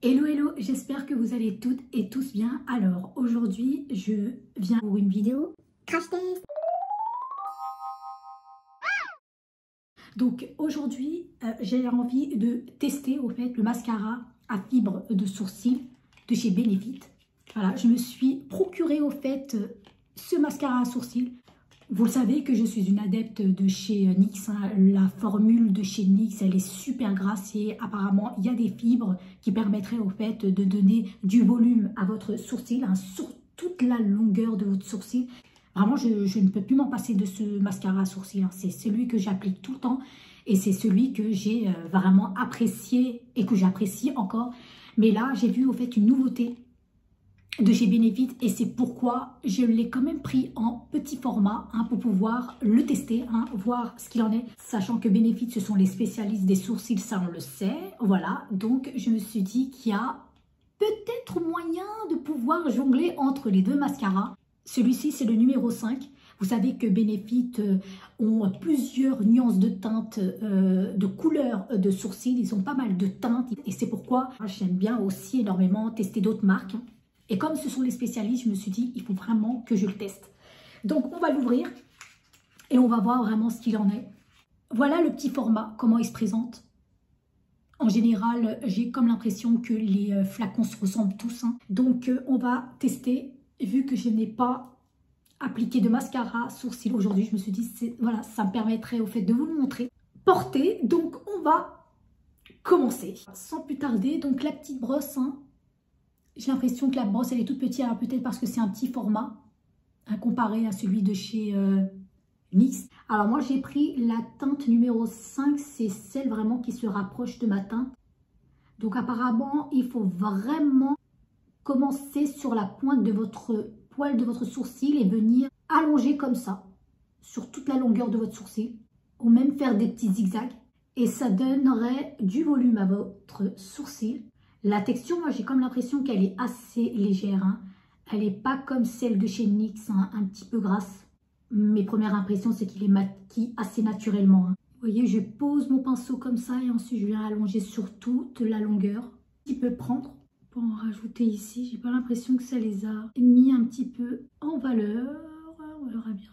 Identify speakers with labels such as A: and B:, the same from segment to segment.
A: Hello hello, j'espère que vous allez toutes et tous bien. Alors aujourd'hui je viens pour une vidéo crash test. Donc aujourd'hui j'ai envie de tester au fait le mascara à fibres de sourcils de chez Benefit. Voilà, je me suis procuré au fait ce mascara à sourcils. Vous le savez que je suis une adepte de chez NYX, hein. La formule de chez NYX, elle est super grasse et apparemment il y a des fibres qui permettraient au fait de donner du volume à votre sourcil, hein, sur toute la longueur de votre sourcil. Vraiment, je ne peux plus m'en passer de ce mascara à sourcils, hein. C'est celui que j'applique tout le temps et c'est celui que j'ai vraiment apprécié et que j'apprécie encore. Mais là, j'ai vu au fait une nouveauté de chez Benefit et c'est pourquoi je l'ai quand même pris en petit format, hein, pour pouvoir le tester, hein, voir ce qu'il en est, sachant que Benefit ce sont les spécialistes des sourcils, ça on le sait. Voilà, donc je me suis dit qu'il y a peut-être moyen de pouvoir jongler entre les deux mascaras. Celui-ci c'est le numéro 5. Vous savez que Benefit ont plusieurs nuances de teintes, de couleurs de sourcils, ils ont pas mal de teintes et c'est pourquoi j'aime bien aussi énormément tester d'autres marques. Et comme ce sont les spécialistes, je me suis dit, il faut vraiment que je le teste. Donc, on va l'ouvrir et on va voir vraiment ce qu'il en est. Voilà le petit format, comment il se présente. En général, j'ai comme l'impression que les flacons se ressemblent tous, hein. Donc, on va tester. Vu que je n'ai pas appliqué de mascara sourcil aujourd'hui, je me suis dit, voilà, ça me permettrait au fait de vous le montrer. Porté, donc on va commencer. Sans plus tarder, donc la petite brosse, hein. J'ai l'impression que la brosse, elle est toute petite, alors peut-être parce que c'est un petit format, hein, comparé à celui de chez NYX. Alors moi, j'ai pris la teinte numéro 5, c'est celle vraiment qui se rapproche de ma teinte. Donc apparemment, il faut vraiment commencer sur la pointe de votre poil de votre sourcil et venir allonger comme ça, sur toute la longueur de votre sourcil, ou même faire des petits zigzags. Et ça donnerait du volume à votre sourcil. La texture, moi, j'ai comme l'impression qu'elle est assez légère, hein. Elle n'est pas comme celle de chez NYX, hein, un petit peu grasse. Mes premières impressions, c'est qu'il est maquillé assez naturellement, hein. Vous voyez, je pose mon pinceau comme ça et ensuite je viens allonger sur toute la longueur. Un petit peu prendre pour en rajouter ici. J'ai pas l'impression que ça les a mis un petit peu en valeur. On verra bien.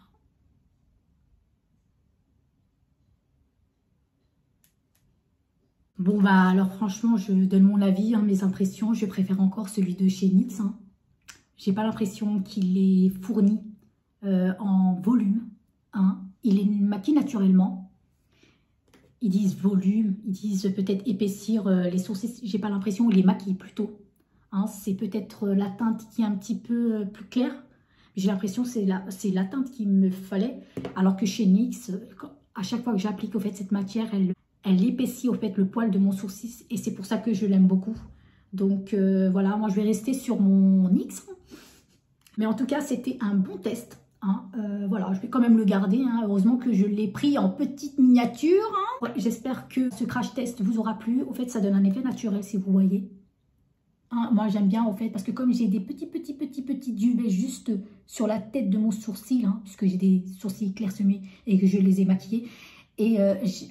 A: Bon bah alors franchement je donne mon avis, hein, mes impressions, je préfère encore celui de chez NYX, hein. J'ai pas l'impression qu'il est fourni en volume, hein. Il est maquillé naturellement. Ils disent volume, ils disent peut-être épaissir les sourcils, j'ai pas l'impression, il est maquillé plutôt, hein. C'est peut-être la teinte qui est un petit peu plus claire. J'ai l'impression que c'est la teinte qu'il me fallait, alors que chez NYX, à chaque fois que j'applique au fait cette matière, elle épaissit au fait le poil de mon sourcil et c'est pour ça que je l'aime beaucoup. Donc voilà, moi je vais rester sur mon NYX. Mais en tout cas, c'était un bon test, hein. Voilà, je vais quand même le garder, hein. Heureusement que je l'ai pris en petite miniature, hein. Ouais, j'espère que ce crash test vous aura plu. Au fait, ça donne un effet naturel si vous voyez. Hein, moi j'aime bien au fait parce que comme j'ai des petits duvets juste sur la tête de mon sourcil, hein, puisque j'ai des sourcils clairsemés et que je les ai maquillés. Et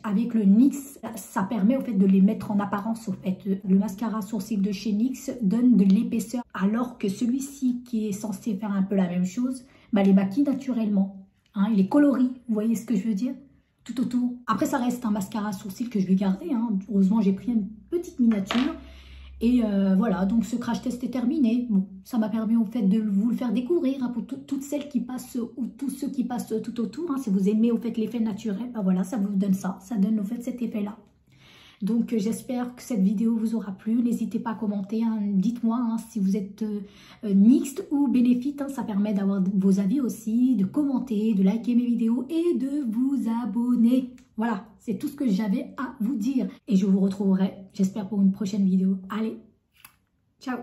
A: avec le NYX, ça permet au fait de les mettre en apparence. Au fait, le mascara sourcil de chez NYX donne de l'épaisseur, alors que celui-ci qui est censé faire un peu la même chose, bah, les maquille naturellement, hein, il est coloré, vous voyez ce que je veux dire, tout autour. Après, ça reste un mascara sourcil que je vais garder, hein. Heureusement, j'ai pris une petite miniature. Et voilà, donc ce crash test est terminé. Bon, ça m'a permis au fait de vous le faire découvrir, hein, pour toutes celles qui passent ou tous ceux qui passent tout autour, hein. Si vous aimez au fait l'effet naturel, ben voilà, ça vous donne ça. Ça donne au fait cet effet-là. Donc j'espère que cette vidéo vous aura plu. N'hésitez pas à commenter, hein. Dites-moi, hein, si vous êtes NYX ou Benefit, hein. Ça permet d'avoir vos avis aussi, de commenter, de liker mes vidéos et de vous abonner. Voilà, c'est tout ce que j'avais à vous dire. Et je vous retrouverai, j'espère, pour une prochaine vidéo. Allez, ciao!